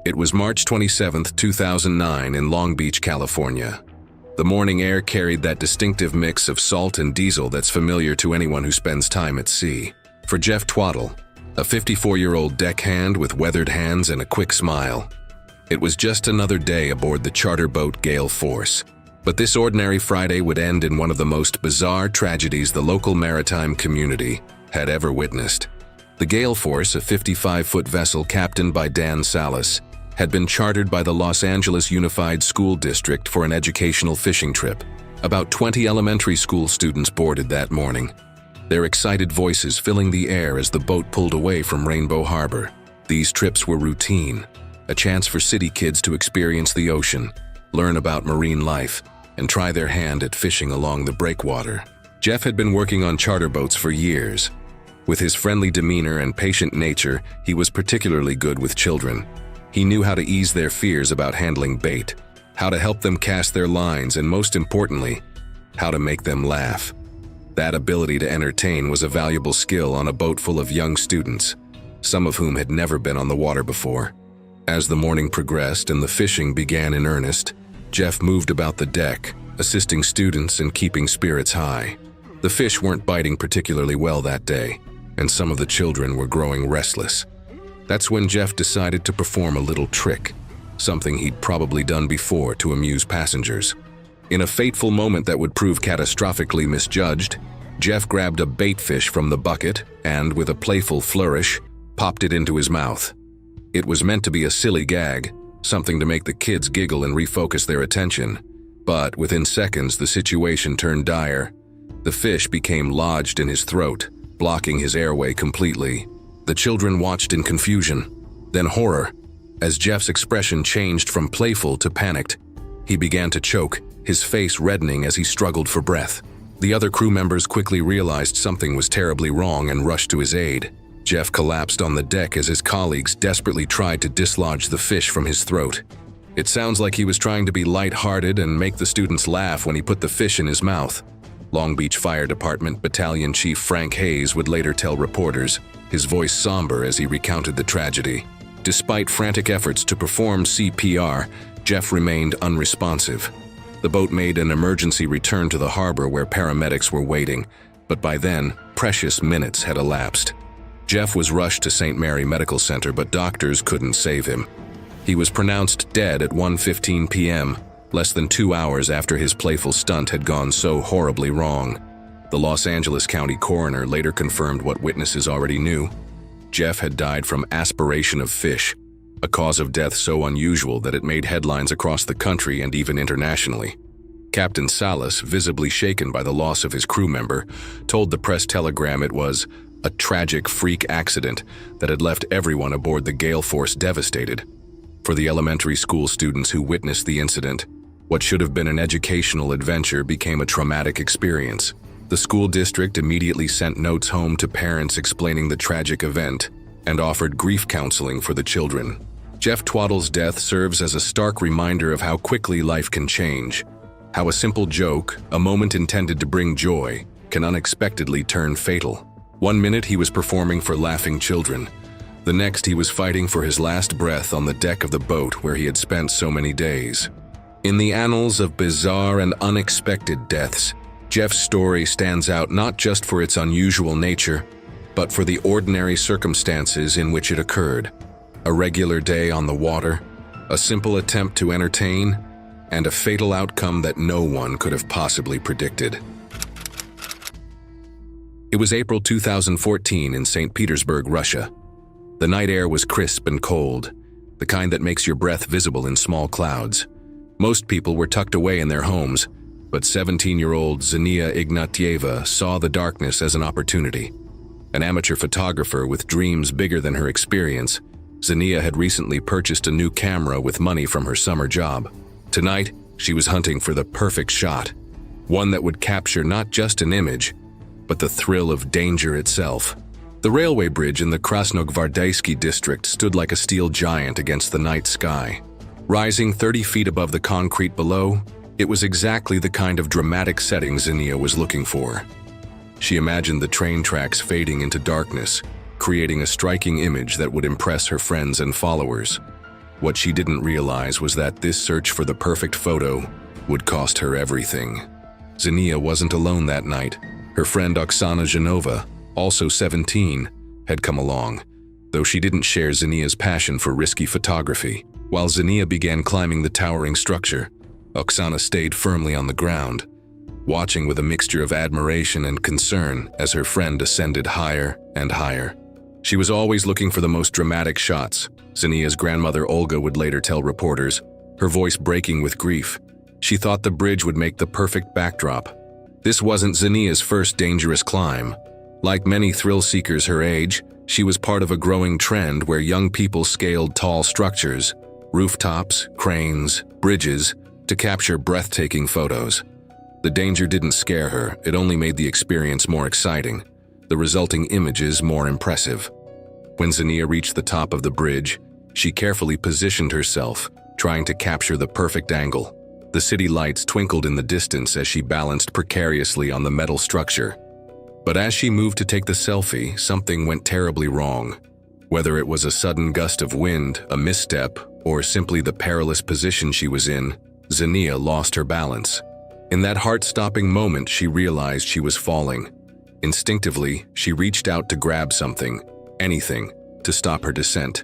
It was March 27, 2009 in Long Beach, California. The morning air carried that distinctive mix of salt and diesel that's familiar to anyone who spends time at sea. For Jeff Twaddle, a 54-year-old deckhand with weathered hands and a quick smile, it was just another day aboard the charter boat Gale Force. But this ordinary Friday would end in one of the most bizarre tragedies the local maritime community had ever witnessed. The Gale Force, a 55-foot vessel captained by Dan Salas, had been chartered by the Los Angeles Unified School District for an educational fishing trip. About 20 elementary school students boarded that morning, their excited voices filling the air as the boat pulled away from Rainbow Harbor. These trips were routine, a chance for city kids to experience the ocean, learn about marine life, and try their hand at fishing along the breakwater. Jeff had been working on charter boats for years. With his friendly demeanor and patient nature, he was particularly good with children. He knew how to ease their fears about handling bait, how to help them cast their lines, and most importantly, how to make them laugh. That ability to entertain was a valuable skill on a boat full of young students, some of whom had never been on the water before. As the morning progressed and the fishing began in earnest, Jeff moved about the deck, assisting students and keeping spirits high. The fish weren't biting particularly well that day, and some of the children were growing restless. That's when Jeff decided to perform a little trick, something he'd probably done before to amuse passengers. In a fateful moment that would prove catastrophically misjudged, Jeff grabbed a bait fish from the bucket and, with a playful flourish, popped it into his mouth. It was meant to be a silly gag, something to make the kids giggle and refocus their attention. But within seconds, the situation turned dire. The fish became lodged in his throat, blocking his airway completely. The children watched in confusion, then horror, as Jeff's expression changed from playful to panicked. He began to choke, his face reddening as he struggled for breath. The other crew members quickly realized something was terribly wrong and rushed to his aid. Jeff collapsed on the deck as his colleagues desperately tried to dislodge the fish from his throat. It sounds like he was trying to be light-hearted and make the students laugh when he put the fish in his mouth. Long Beach Fire Department Battalion Chief Frank Hayes would later tell reporters, his voice somber as he recounted the tragedy. Despite frantic efforts to perform CPR, Jeff remained unresponsive. The boat made an emergency return to the harbor where paramedics were waiting, but by then, precious minutes had elapsed. Jeff was rushed to St. Mary Medical Center, but doctors couldn't save him. He was pronounced dead at 1:15 p.m., less than 2 hours after his playful stunt had gone so horribly wrong. The Los Angeles County coroner later confirmed what witnesses already knew. Jeff had died from aspiration of fish, a cause of death so unusual that it made headlines across the country and even internationally. Captain Salas, visibly shaken by the loss of his crew member, told the press telegram it was a tragic freak accident that had left everyone aboard the gale force devastated. For the elementary school students who witnessed the incident, what should have been an educational adventure became a traumatic experience. The school district immediately sent notes home to parents explaining the tragic event and offered grief counseling for the children. Jeff Twaddle's death serves as a stark reminder of how quickly life can change, how a simple joke, a moment intended to bring joy, can unexpectedly turn fatal. 1 minute he was performing for laughing children. The next he was fighting for his last breath on the deck of the boat where he had spent so many days. In the annals of bizarre and unexpected deaths, Jeff's story stands out not just for its unusual nature, but for the ordinary circumstances in which it occurred. A regular day on the water, a simple attempt to entertain, and a fatal outcome that no one could have possibly predicted. It was April 2014 in St. Petersburg, Russia. The night air was crisp and cold, the kind that makes your breath visible in small clouds. Most people were tucked away in their homes, but 17-year-old Zhenya Ignatieva saw the darkness as an opportunity. An amateur photographer with dreams bigger than her experience, Zhenya had recently purchased a new camera with money from her summer job. Tonight, she was hunting for the perfect shot, one that would capture not just an image, but the thrill of danger itself. The railway bridge in the Krasnogvardaysky district stood like a steel giant against the night sky. Rising 30 feet above the concrete below, it was exactly the kind of dramatic setting Zhenya was looking for. She imagined the train tracks fading into darkness, creating a striking image that would impress her friends and followers. What she didn't realize was that this search for the perfect photo would cost her everything. Zhenya wasn't alone that night. Her friend Oksana Zhanova, also 17, had come along, though she didn't share Zhenya's passion for risky photography. While Zhenya began climbing the towering structure, Oksana stayed firmly on the ground, watching with a mixture of admiration and concern as her friend ascended higher and higher. She was always looking for the most dramatic shots, Zhenya's grandmother Olga would later tell reporters, her voice breaking with grief. She thought the bridge would make the perfect backdrop. This wasn't Zhenya's first dangerous climb. Like many thrill-seekers her age, she was part of a growing trend where young people scaled tall structures, rooftops, cranes, bridges, to capture breathtaking photos. The danger didn't scare her, it only made the experience more exciting, the resulting images more impressive. When Zhenya reached the top of the bridge, she carefully positioned herself, trying to capture the perfect angle. The city lights twinkled in the distance as she balanced precariously on the metal structure. But as she moved to take the selfie, something went terribly wrong. Whether it was a sudden gust of wind, a misstep, or simply the perilous position she was in, Zhenya lost her balance. In that heart-stopping moment, she realized she was falling. Instinctively, she reached out to grab something, anything, to stop her descent.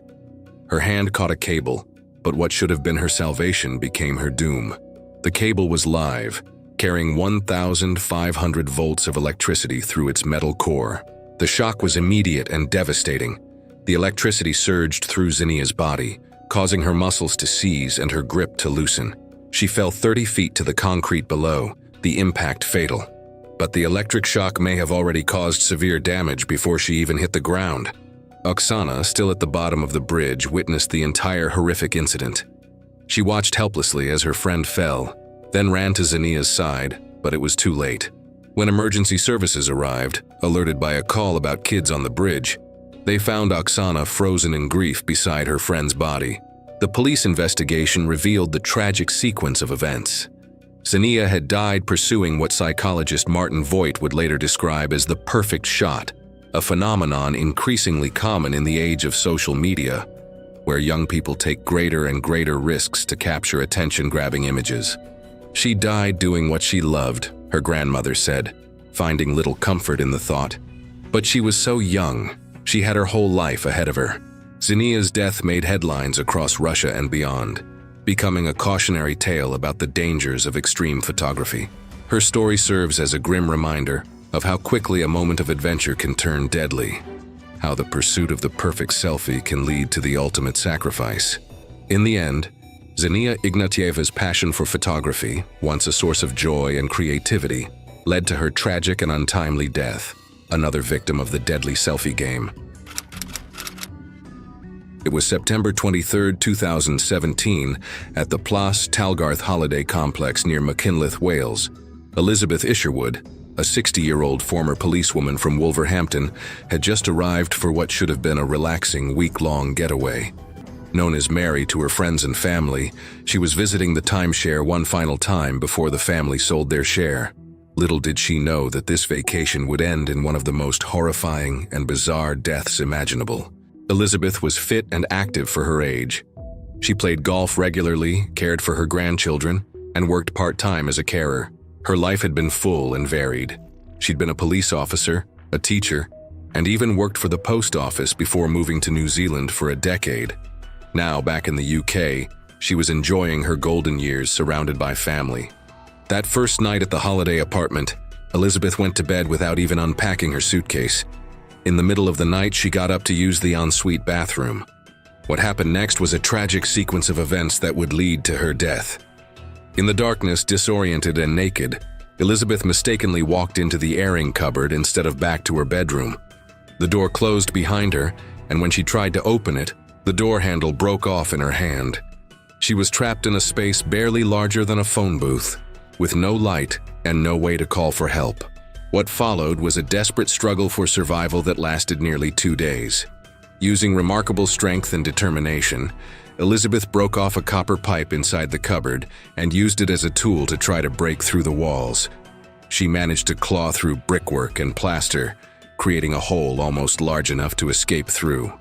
Her hand caught a cable, but what should have been her salvation became her doom. The cable was live, carrying 1,500 volts of electricity through its metal core. The shock was immediate and devastating. The electricity surged through Zhenya's body, causing her muscles to seize and her grip to loosen. She fell 30 feet to the concrete below, the impact fatal. But the electric shock may have already caused severe damage before she even hit the ground. Oksana, still at the bottom of the bridge, witnessed the entire horrific incident. She watched helplessly as her friend fell, then ran to Zhenya's side, but it was too late. When emergency services arrived, alerted by a call about kids on the bridge, they found Oksana frozen in grief beside her friend's body. The police investigation revealed the tragic sequence of events. Zhenya had died pursuing what psychologist Martin Voigt would later describe as the perfect shot, a phenomenon increasingly common in the age of social media, where young people take greater and greater risks to capture attention-grabbing images. She died doing what she loved, her grandmother said, finding little comfort in the thought. But she was so young, she had her whole life ahead of her. Zhenya's death made headlines across Russia and beyond, becoming a cautionary tale about the dangers of extreme photography. Her story serves as a grim reminder of how quickly a moment of adventure can turn deadly. how the pursuit of the perfect selfie can lead to the ultimate sacrifice. In the end, Zhenya Ignatieva's passion for photography, once a source of joy and creativity, led to her tragic and untimely death, another victim of the deadly selfie game. It was September 23, 2017, at the Place Talgarth holiday complex near Machynlleth, Wales. Elizabeth Isherwood, a 60-year-old former policewoman from Wolverhampton, had just arrived for what should have been a relaxing week-long getaway. Known as Mary to her friends and family, she was visiting the timeshare one final time before the family sold their share. Little did she know that this vacation would end in one of the most horrifying and bizarre deaths imaginable. Elizabeth was fit and active for her age. She played golf regularly, cared for her grandchildren, and worked part-time as a carer. Her life had been full and varied. She'd been a police officer, a teacher, and even worked for the post office before moving to New Zealand for a decade. Now, back in the UK, she was enjoying her golden years surrounded by family. That first night at the holiday apartment, Elizabeth went to bed without even unpacking her suitcase. In the middle of the night, she got up to use the ensuite bathroom. What happened next was a tragic sequence of events that would lead to her death. In the darkness, disoriented and naked, Elizabeth mistakenly walked into the airing cupboard instead of back to her bedroom. The door closed behind her, and when she tried to open it, the door handle broke off in her hand. She was trapped in a space barely larger than a phone booth, with no light and no way to call for help. What followed was a desperate struggle for survival that lasted nearly 2 days. Using remarkable strength and determination, Elizabeth broke off a copper pipe inside the cupboard and used it as a tool to try to break through the walls. She managed to claw through brickwork and plaster, creating a hole almost large enough to escape through.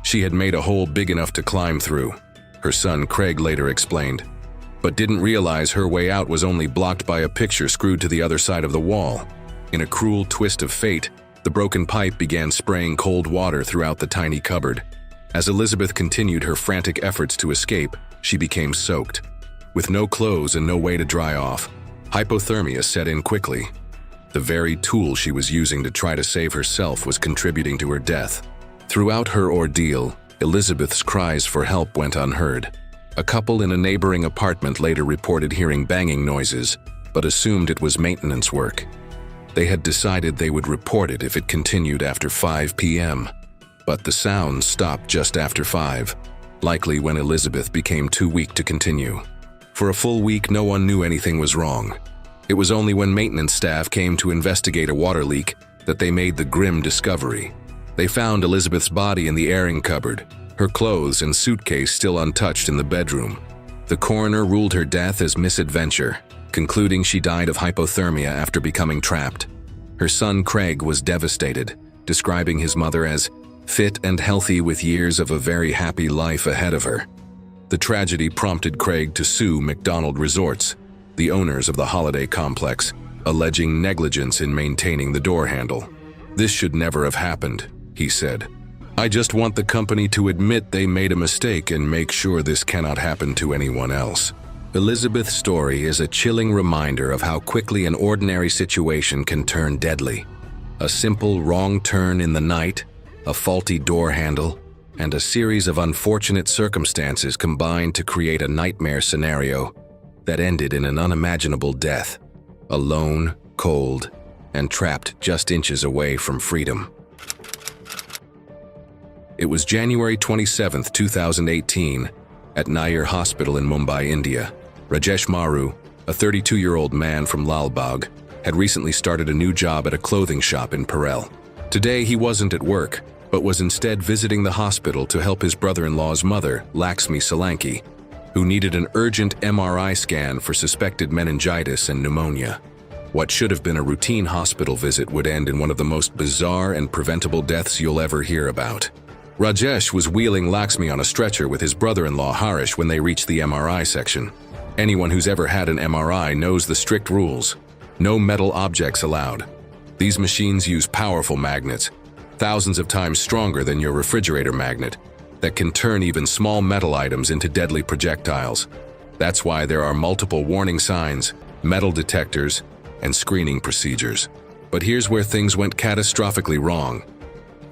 She had made a hole big enough to climb through, her son Craig later explained, but didn't realize her way out was only blocked by a picture screwed to the other side of the wall. In a cruel twist of fate, the broken pipe began spraying cold water throughout the tiny cupboard. As Elizabeth continued her frantic efforts to escape, she became soaked. With no clothes and no way to dry off, hypothermia set in quickly. The very tool she was using to try to save herself was contributing to her death. Throughout her ordeal, Elizabeth's cries for help went unheard. A couple in a neighboring apartment later reported hearing banging noises, but assumed it was maintenance work. They had decided they would report it if it continued after 5 p.m. But the sounds stopped just after 5, likely when Elizabeth became too weak to continue. For a full week, no one knew anything was wrong. It was only when maintenance staff came to investigate a water leak that they made the grim discovery. They found Elizabeth's body in the airing cupboard, her clothes and suitcase still untouched in the bedroom. The coroner ruled her death as misadventure, concluding she died of hypothermia after becoming trapped. Her son Craig was devastated, describing his mother as fit and healthy with years of a very happy life ahead of her. The tragedy prompted Craig to sue McDonald Resorts, the owners of the holiday complex, alleging negligence in maintaining the door handle. "This should never have happened," he said. "I just want the company to admit they made a mistake and make sure this cannot happen to anyone else." Elizabeth's story is a chilling reminder of how quickly an ordinary situation can turn deadly. A simple wrong turn in the night, a faulty door handle, and a series of unfortunate circumstances combined to create a nightmare scenario that ended in an unimaginable death, alone, cold, and trapped just inches away from freedom. It was January 27, 2018, at Nair Hospital in Mumbai, India. Rajesh Maru, a 32-year-old man from Lalbagh, had recently started a new job at a clothing shop in Parel. Today he wasn't at work, but was instead visiting the hospital to help his brother-in-law's mother, Laxmi Solanki, who needed an urgent MRI scan for suspected meningitis and pneumonia. What should have been a routine hospital visit would end in one of the most bizarre and preventable deaths you'll ever hear about. Rajesh was wheeling Laxmi on a stretcher with his brother-in-law Harish when they reached the MRI section. Anyone who's ever had an MRI knows the strict rules. No metal objects allowed. These machines use powerful magnets, thousands of times stronger than your refrigerator magnet, that can turn even small metal items into deadly projectiles. That's why there are multiple warning signs, metal detectors, and screening procedures. But here's where things went catastrophically wrong.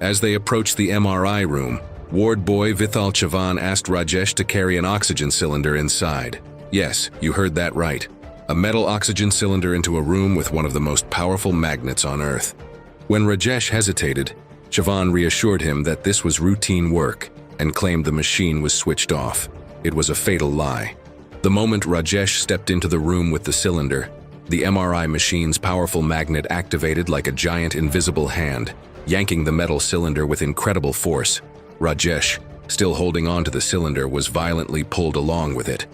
As they approached the MRI room, ward boy Vithal Chavan asked Rajesh to carry an oxygen cylinder inside. Yes, you heard that right. A metal oxygen cylinder into a room with one of the most powerful magnets on Earth. When Rajesh hesitated, Chavan reassured him that this was routine work and claimed the machine was switched off. It was a fatal lie. The moment Rajesh stepped into the room with the cylinder, the MRI machine's powerful magnet activated like a giant invisible hand, yanking the metal cylinder with incredible force. Rajesh, still holding on to the cylinder, was violently pulled along with it.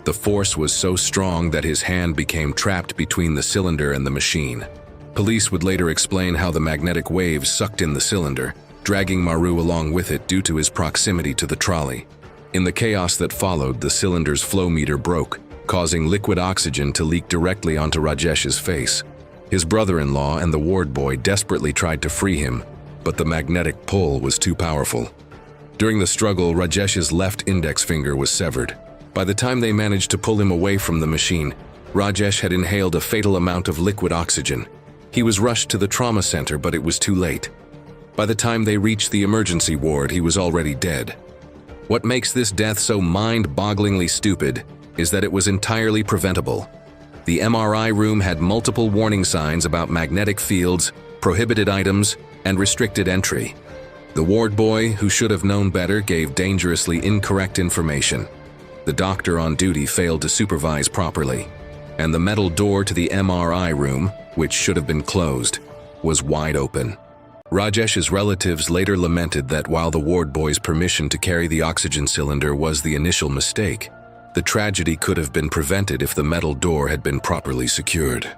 The force was so strong that his hand became trapped between the cylinder and the machine. Police would later explain how the magnetic waves sucked in the cylinder, dragging Maru along with it due to his proximity to the trolley. In the chaos that followed, the cylinder's flow meter broke, causing liquid oxygen to leak directly onto Rajesh's face. His brother-in-law and the ward boy desperately tried to free him, but the magnetic pull was too powerful. During the struggle, Rajesh's left index finger was severed. By the time they managed to pull him away from the machine, Rajesh had inhaled a fatal amount of liquid oxygen. He was rushed to the trauma center, but it was too late. By the time they reached the emergency ward, he was already dead. What makes this death so mind-bogglingly stupid is that it was entirely preventable. The MRI room had multiple warning signs about magnetic fields, prohibited items, and restricted entry. The ward boy, who should have known better, gave dangerously incorrect information. The doctor on duty failed to supervise properly, and the metal door to the MRI room, which should have been closed, was wide open. Rajesh's relatives later lamented that while the ward boy's permission to carry the oxygen cylinder was the initial mistake, the tragedy could have been prevented if the metal door had been properly secured.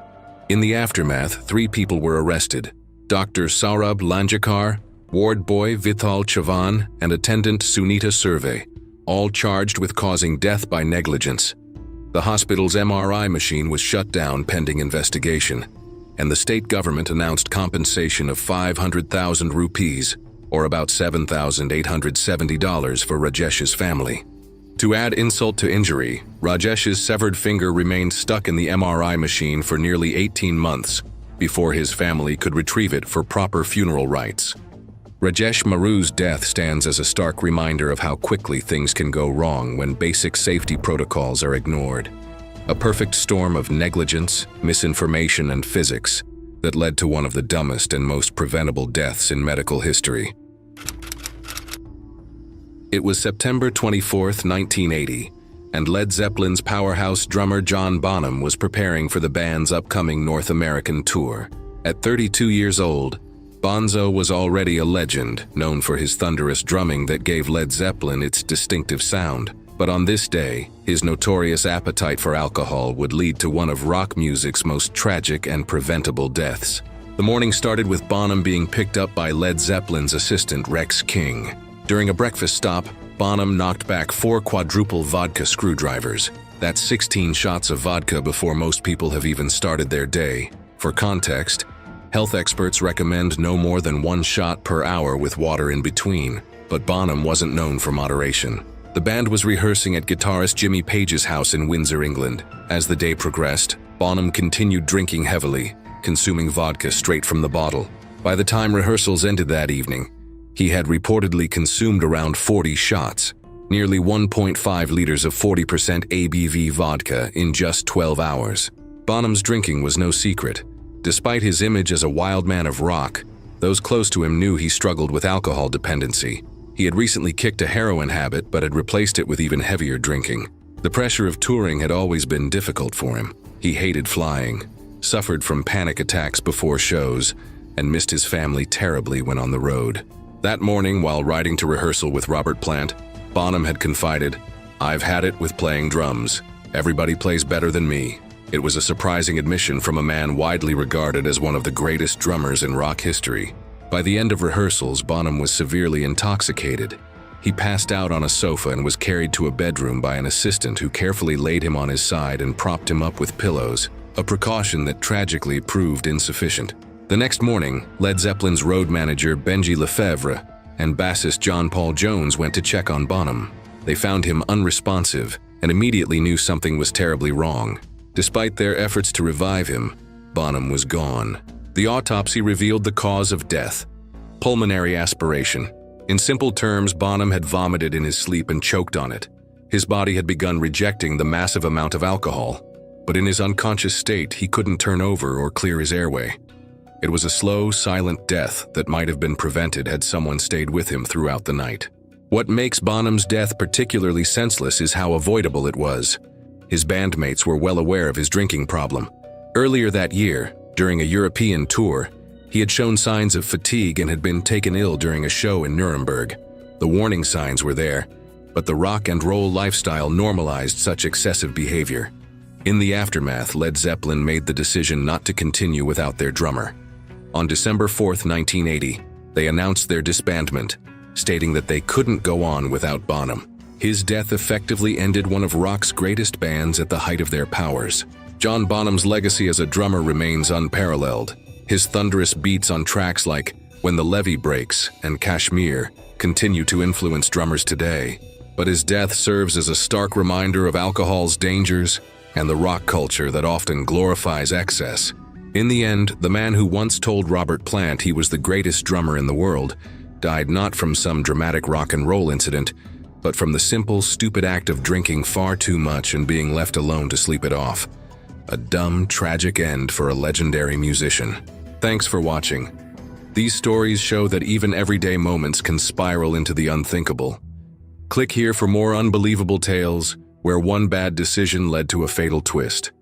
In the aftermath, 3 people were arrested: Dr. Saurabh Lanjakar, ward boy Vithal Chavan, and attendant Sunita Survey, all charged with causing death by negligence. The hospital's MRI machine was shut down pending investigation, and the state government announced compensation of 500,000 rupees, or about $7,870 for Rajesh's family. To add insult to injury, Rajesh's severed finger remained stuck in the MRI machine for nearly 18 months before his family could retrieve it for proper funeral rites. Rajesh Maru's death stands as a stark reminder of how quickly things can go wrong when basic safety protocols are ignored. A perfect storm of negligence, misinformation, and physics that led to one of the dumbest and most preventable deaths in medical history. It was September 24, 1980, and Led Zeppelin's powerhouse drummer John Bonham was preparing for the band's upcoming North American tour. At 32 years old, Bonzo was already a legend, known for his thunderous drumming that gave Led Zeppelin its distinctive sound. But on this day, his notorious appetite for alcohol would lead to one of rock music's most tragic and preventable deaths. The morning started with Bonham being picked up by Led Zeppelin's assistant Rex King. During a breakfast stop, Bonham knocked back 4 quadruple vodka screwdrivers. That's 16 shots of vodka before most people have even started their day. For context, health experts recommend no more than 1 shot per hour with water in between, but Bonham wasn't known for moderation. The band was rehearsing at guitarist Jimmy Page's house in Windsor, England. As the day progressed, Bonham continued drinking heavily, consuming vodka straight from the bottle. By the time rehearsals ended that evening, he had reportedly consumed around 40 shots, nearly 1.5 liters of 40% ABV vodka in just 12 hours. Bonham's drinking was no secret. Despite his image as a wild man of rock, those close to him knew he struggled with alcohol dependency. He had recently kicked a heroin habit but had replaced it with even heavier drinking. The pressure of touring had always been difficult for him. He hated flying, suffered from panic attacks before shows, and missed his family terribly when on the road. That morning, while riding to rehearsal with Robert Plant, Bonham had confided, "I've had it with playing drums. Everybody plays better than me." It was a surprising admission from a man widely regarded as one of the greatest drummers in rock history. By the end of rehearsals, Bonham was severely intoxicated. He passed out on a sofa and was carried to a bedroom by an assistant who carefully laid him on his side and propped him up with pillows, a precaution that tragically proved insufficient. The next morning, Led Zeppelin's road manager Benji Lefebvre and bassist John Paul Jones went to check on Bonham. They found him unresponsive and immediately knew something was terribly wrong. Despite their efforts to revive him, Bonham was gone. The autopsy revealed the cause of death: Pulmonary aspiration. In simple terms, Bonham had vomited in his sleep and choked on it. His body had begun rejecting the massive amount of alcohol, but in his unconscious state, he couldn't turn over or clear his airway. It was a slow, silent death that might have been prevented had someone stayed with him throughout the night. What makes Bonham's death particularly senseless is how avoidable it was. His bandmates were well aware of his drinking problem. Earlier that year, during a European tour, he had shown signs of fatigue and had been taken ill during a show in Nuremberg. The warning signs were there, but the rock and roll lifestyle normalized such excessive behavior. In the aftermath, Led Zeppelin made the decision not to continue without their drummer. On December 4, 1980, they announced their disbandment, stating that they couldn't go on without Bonham. His death effectively ended one of rock's greatest bands at the height of their powers. John Bonham's legacy as a drummer remains unparalleled. His thunderous beats on tracks like When the Levee Breaks and Kashmir continue to influence drummers today. But his death serves as a stark reminder of alcohol's dangers and the rock culture that often glorifies excess. In the end, the man who once told Robert Plant he was the greatest drummer in the world died not from some dramatic rock and roll incident, but from the simple, stupid act of drinking far too much and being left alone to sleep it off. A dumb, tragic end for a legendary musician. Thanks for watching. These stories show that even everyday moments can spiral into the unthinkable. Click here for more unbelievable tales where one bad decision led to a fatal twist.